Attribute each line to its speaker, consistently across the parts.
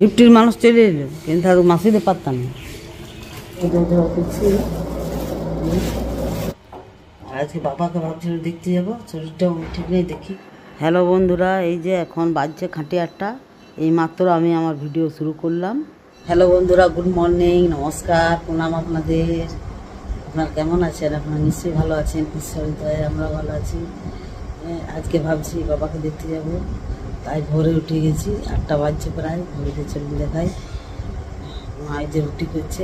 Speaker 1: ডিপটির মানুষ চলে এলো কিন্তু আর মাসিতে পারতাম না। আজকে বাবাকে ভাবছিল দেখতে যাবো, শরীরটাও ঠিক নেই দেখি। হ্যালো বন্ধুরা, এই যে এখন বাজছে খাঁটি 8টা, এই মাত্র আমি আমার ভিডিও শুরু করলাম। হ্যালো বন্ধুরা, গুড মর্নিং, নমস্কার, প্রণাম আপনাদের। আপনারা কেমন আছেন? আপনারা নিশ্চয়ই ভালো আছেন, ঈশ্বরের দয়ায় আমরা ভালো আছি। আজকে ভাবছি বাবাকে দেখতে যাব, তাই ভোরে উঠে গেছি। 8টা বাজছে প্রায়, ঘুরে চলে দেখাই। মা এই যে রুটি করছে,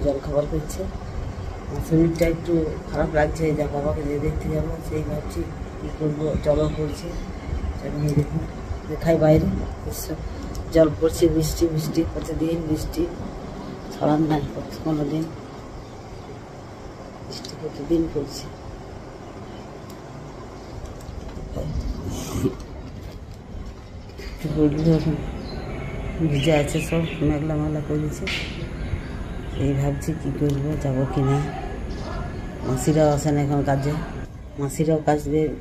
Speaker 1: জলখাবার করছে। শরীরটা একটু খারাপ লাগছে, যা বাবাকে যে দেখতে যাবো সেই ভাবছি কী করবো। জলও পড়ছে, নিয়ে দেখুন দেখাই বাইরে জল পড়ছে, বৃষ্টি বৃষ্টি প্রতিদিন বৃষ্টি, ছড়ান নাই কোনো দিন বৃষ্টি প্রতিদিন পড়ছে। এখন ভিজে আছে, সব মেঘলা মেঘলা করেছে। এই ভাবছি কী করবো, যাবো কি না। মাসিরাও আসে না এখন কাজে, মাসিরাও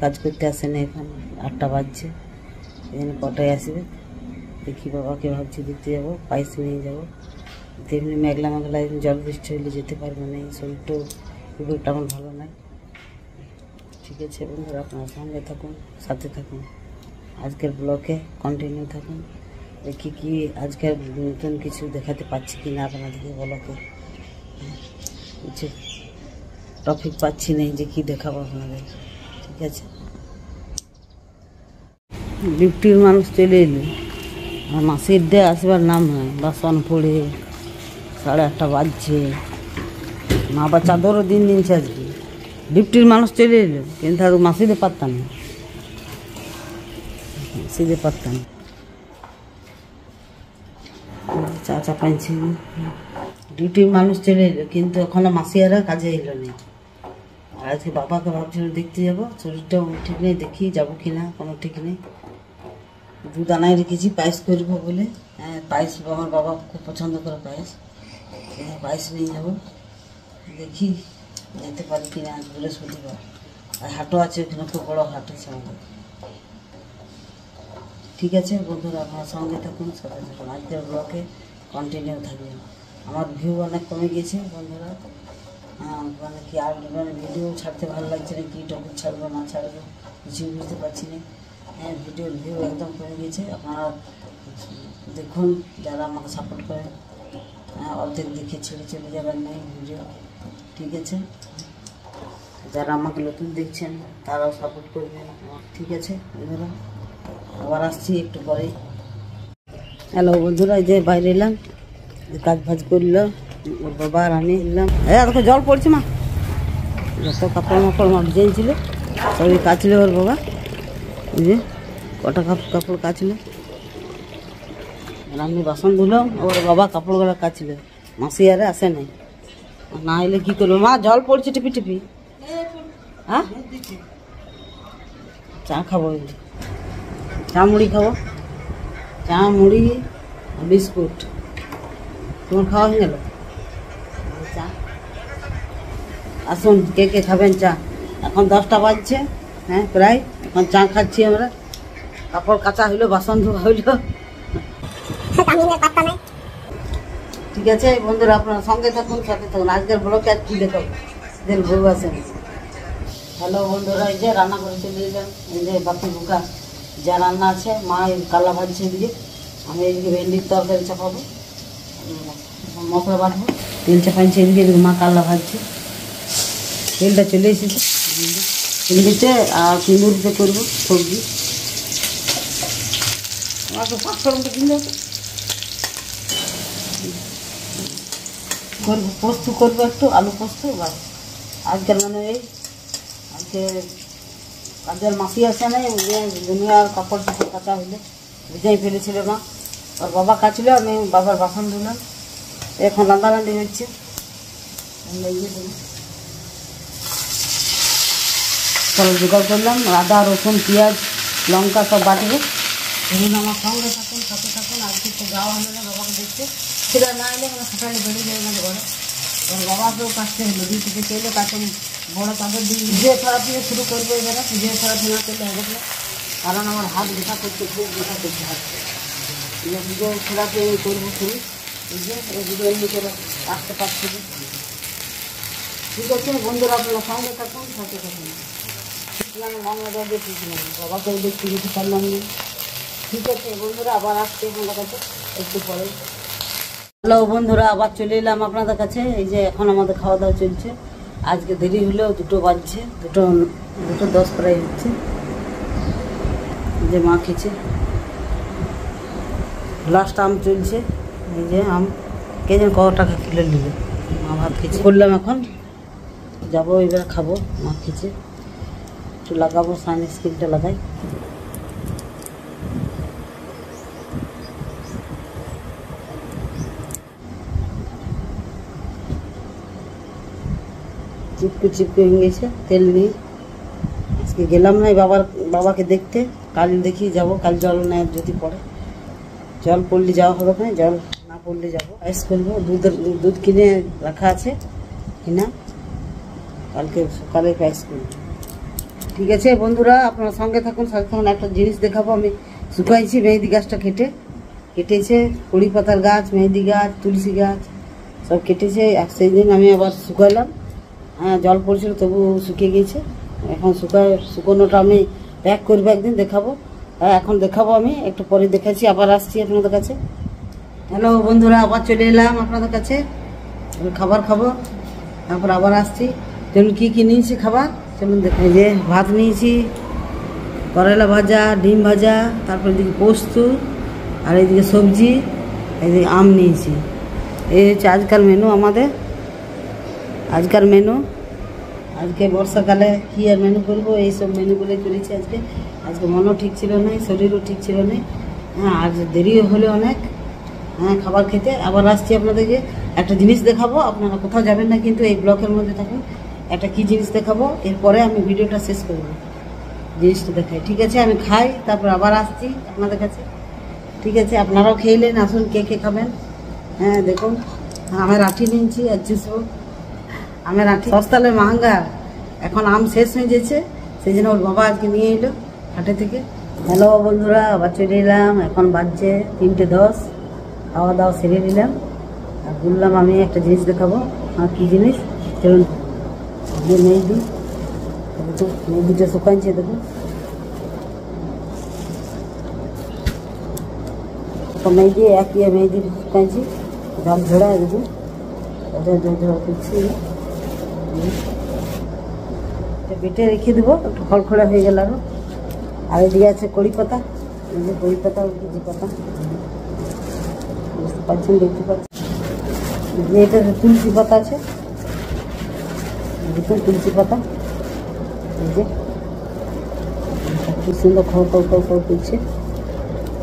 Speaker 1: কাজ করতে আসে না এখন। 8টা বাজছে, এখানে কটায় আসবে দেখি। বাবাকে ভাবছি দেখতে যাবো, পায়েস নিয়ে যাবো। তেমনি মেঘলা মেঘলা জল বৃষ্টি হলে যেতে পারবো না, শরীরটাও খুব একটা আমার ভালো নয়। ঠিক আছে বন্ধুরা, আপনার সঙ্গে থাকুন, সাথে থাকুন, আজকের ব্লগে কন্টিনিউ থাকুন। দেখি কি আজকের নতুন কিছু দেখাতে পাচ্ছি কি না আপনাদেরকে। ব্লগে কিছু টপিক পাচ্ছি না যে কী দেখাবো আপনাদের। ঠিক আছে, ডিউটির মানুষ চলে এলো আর মাসির দিয়ে আসবার নাম নয়। বাসন পড়ে 8:30 বাজছে, মা বা চাদরও দিন দিনছে আজকে। ডিউটির মানুষ চলে এলো কিন্তু আর মাসিতে পারতাম না, মাসিতে পারতাম না। চা চা পাইছি। ডিউটির মানুষ চলে এলো কিন্তু এখনো মাসিয়ারা কাজে এলো নেই। আর আজকে বাবাকে ভাবছিল দেখতে যাবো, শরীরটাও ঠিক নেই দেখি যাবো কি না, কোনো ঠিক নেই। দুধ আনায় রেখেছি পায়েস করবো বলে। পায়েস আমার বাবা খুব পছন্দ করে পায়েস, পায়েস নিয়ে যাবো। দেখি যেতে পারি কি না, বৃহস্পতিবার। আর হাটও আছে ওখানে, খুব বড়ো হাট আছে আমাদের। ঠিক আছে বন্ধুরা, আপনার সঙ্গে থাকুন, সাথে থাকুন, আজকের ব্লগে কন্টিনিউ থাকবেন। আমার ভিউ অনেক কমে গেছে বন্ধুরা, মানে কি আর মানে ভিডিও ছাড়তে ভালো লাগছে না, কী টপিক ছাড়বো না ছাড়বো কিছুই বুঝতে পারছি না। ভিডিওর ভিউ একদম কমে গেছে। আপনারা দেখুন, যারা আমাকে সাপোর্ট করেন, অর্ধেক দেখে ছেড়ে চলে যাবেন না ভিডিও। ঠিক আছে, যারা আমাকে নতুন দেখছেন তারাও সাপোর্ট করবেন। ঠিক আছে বন্ধুরা, আবার আসছি একটু পরে। হ্যালো বন্ধুরা, এই যে বাইরে এলাম, কাজ ফাজ করলো ওর বাবা আর আমি এলাম। দেখো জল পড়ছে, মা যত কাপড় মাপড় মা ভিজেছিল সবই কাচলো ওর বাবা। এই যে কটা কাপড় কাচলো, আর আমি বাসন ধুলাম, ওর বাবা কাপড়গুলো কাচলো। মাসি আরে আসে নাই, না এলে কী করবো। মা জল পড়ছে টিপি টিপি। হ্যাঁ, চা খাবো, চা মুড়ি খাবো, চা মুড়ি বিস্কুট। তোমার খাওয়া হয়ে গেল? চা আসুন, কে কে খাবেন চা? এখন 10টা বাজছে, প্রায়। এখন চা খাচ্ছি আমরা। কাপড় কাচা হইলো, বাসন ধোয়া হইলো। ঠিক আছে বন্ধুরা, আপনারা সঙ্গে থাকুন, সাথে থাকুন। আজকের ব্লগে আর কী দেখাবো, বউ আসেন। হ্যালো বন্ধুরা, এই যে রান্না করে চলে এলাম। এই যে বাকি বোকা যা রান্না আছে, মা কালা ভাজছে এদিকে, আমি এদিকে ভেন্ডির তরকারি চাপাবো, মশলা বাটবো, তেল চাপাইছে এদিকে, মা কালা ভাজছে। তেলটা চলে এসেছে, ভেন্ডিতে আর কুমড়োতে করবো সবজি। আমাকে 500 কিনতে হবে, করবো পোস্ত, করবো একটু আলু পোস্ত। বাস আজকের মানে এই আজকে কাজের মাসি আসে নাই, দুনিয়ার কাপড় টাপড় কাচা হইলে ভিজাই ফেলেছিল মা। ওর বাবা কাচলো, আমি বাবার বাসন ধুলাম। এখন রান্নারান্নি হচ্ছে। সব জোগাড় করলাম, আদা রসুন পেঁয়াজ লঙ্কা সব বাটবো। ধরুন আমার সঙ্গে থাকুন, সাথে থাকুন। আজকে তো যাওয়া হলো না বাবাকে দেখতে, সেটা না এলে মানে সকালে বেরিয়ে যাবে না ঘরে। ওর বাবাকেও কাটতে হলো, দুই থেকে চলে কাটে বড়ো চাদর দিয়ে ফিজিওথেরাপি শুরু করবো এবারে। ফিজিওথেরাপি না করলে হবে না, কারণ আমার হাত ব্যথা করছে, খুব ব্যথা করছে হাত। ভিডিও ছোড়াতে আমি করবো শুরু, এই যে ভিডিও এমনি করে আসতে পারছি। ঠিক আছে বন্ধুরা, আপনারা সঙ্গে থাকুন, সাথে থাকুন। শিখলাম বাংলাদেশ দেখেছিলাম, বাবাকেও দেখতে যেতে পারলাম না। ঠিক আছে বন্ধুরা, আবার আসছি আপনাদের কাছে একটু পরে। হ্যালো বন্ধুরা, আবার চলে এলাম আপনাদের কাছে। এই যে এখন আমাদের খাওয়া দাওয়া চলছে। আজকে দেরি হলেও 2টো বাজছে, 2:10 প্রায় হচ্ছে। যে মা খেয়েছে, লাস্ট আম চলছে। এই যে আম কে যেন কত টাকা কিলো নিল। মা ভাত খেয়েছে, করলাম এখন যাবো, এবার খাবো। মা খেয়েছে, একটু লাগাবো, সানস্ক্রিনটা লাগাই। চিপকে হয়ে গেছে, তেল নিয়ে আজকে গেলাম না বাবাকে দেখতে। কাল দেখি যাব, কাল জল নেয় যদি পড়ে, জল পড়লে যাওয়া হবে না, জল না পড়লে যাবো। আইস করবো, দুধ কিনে রাখা আছে কিনা, কালকে সকালে আইস করবো। ঠিক আছে বন্ধুরা, আপনার সঙ্গে থাকুন, সাথে থাকুন। একটা জিনিস দেখাবো, আমি শুকাইছি মেহেদি গাছটা কেটেছে, কড়ি পাতার গাছ, মেহেদি গাছ, তুলসী গাছ সব কেটেছে। সেই দিন আমি আবার শুকাইলাম। হ্যাঁ, জল পড়ছিল তবু শুকিয়ে গিয়েছে। এখন শুকোনোটা আমি প্যাক করবো, একদিন দেখাবো। হ্যাঁ, এখন দেখাবো, আমি একটু পরে দেখাচ্ছি, আবার আসছি আপনাদের কাছে। হ্যালো বন্ধুরা, আবার চলে এলাম আপনাদের কাছে। খাবার খাবো, তারপর আবার আসছি। চলুন কী কী নিয়েছি খাবার, চলুন দেখা। যে ভাত নিয়েছি, করলা ভাজা, ডিম ভাজা, তারপর এদিকে পোস্ত, আর এইদিকে সবজি, এইদিকে আম নিয়েছি। এই হচ্ছে আজকাল মেনু আমাদের। আজকাল মেনু, আজকে বর্ষাকালে কী আর মেনু করবো, এইসব মেনুগুলোই করেছি আজকে। আজকে মনও ঠিক ছিল না, শরীরও ঠিক ছিল না। হ্যাঁ, আজ দেরিও হলে অনেক। হ্যাঁ, খাবার খেতে আবার আসছি আপনাদেরকে। একটা জিনিস দেখাবো, আপনারা কোথাও যাবেন না কিন্তু, এই ব্লকের মধ্যে থাকুন। একটা কী জিনিস দেখাবো, এরপরে আমি ভিডিওটা শেষ করবো। জিনিসটা দেখাই, ঠিক আছে? আমি খাই, তারপর আবার আসছি আপনাদের কাছে। ঠিক আছে, আপনারাও খেয়েলেন, আসুন কে কে খাবেন। হ্যাঁ দেখুন, আমের আঠি নিয়েছি আর চুষবো। আমের আঠি সস্তালে মাহাঙ্গা, এখন আম শেষ হয়ে যাচ্ছে, সেই জন্য ওর বাবা আজকে নিয়ে এলো হাটে থেকে। হ্যালো বন্ধুরা, আবার চলে এলাম। এখন বাজছে 3:10। খাওয়া দাওয়া সেরে নিলাম, আর বললাম আমি একটা জিনিস দেখাবো। কী জিনিস, চলুন। যে মেহেদিটা শুকাইছে দেখুন, মেহেদি একই মেহেদি শুকাইছি, জল ঝোড়া দেখুন, করছি। বেটে রেখে দেবো, একটু খড়খড়া হয়ে গেল আরও। আর এদিকে আছে কড়ি পাতা, এই যে কড়ি পাতা, যে পাতা বুঝতে পারছেন, দেখতে পাচ্ছেন। এটা তুলসী পাতা আছে, দেখুন তুলসী পাতা, এই যে খুব সুন্দর খড় করছে।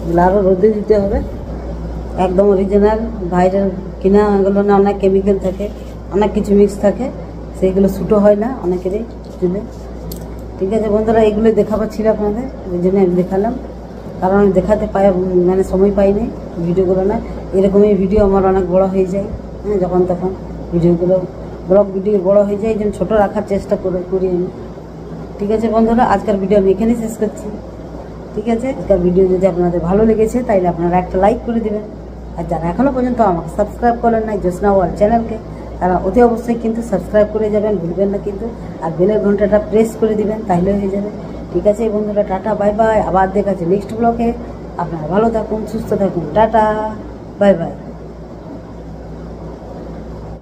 Speaker 1: এগুলো আরও রোদে দিতে হবে, একদম অরিজিনাল। বাইরের কিনা এগুলো না, অনেক কেমিক্যাল থাকে, অনেক কিছু মিক্স থাকে, সেইগুলো শ্যুটও হয় না অনেকেরই চুলে। ঠিক আছে বন্ধুরা, এগুলো দেখাবার ছিল আপনাদের, ওই জন্য আমি দেখালাম। কারণ আমি দেখাতে মানে সময় পাইনি ভিডিওগুলো না। এরকমই ভিডিও আমার অনেক বড় হয়ে যায়। হ্যাঁ, যখন তখন ভিডিওগুলো ব্লগ ভিডিও বড় হয়ে যায়, এই জন্য ছোটো রাখার চেষ্টা করি আমি। ঠিক আছে বন্ধুরা, আজকের ভিডিও আমি এখানেই শেষ করছি। ঠিক আছে, আজকের ভিডিও যদি আপনাদের ভালো লেগেছে তাহলে আপনারা একটা লাইক করে দেবেন। আর যারা এখনও পর্যন্ত আমাকে সাবস্ক্রাইব করেন নাই জ্যোৎস্না ওয়ার্ল্ড চ্যানেলকে, তারা অতি অবশ্যই কিন্তু সাবস্ক্রাইব করে যাবেন, ভুলবেন না কিন্তু। আর বেলের ঘন্টাটা প্রেস করে দিবেন, তাহলে হয়ে যাবে। ঠিক আছে বন্ধুরা, টাটা বাই বাই, আবার দেখা যাচ্ছে নেক্সট ব্লগে। আপনারা ভালো থাকুন, সুস্থ থাকুন, টাটা বাই বাই।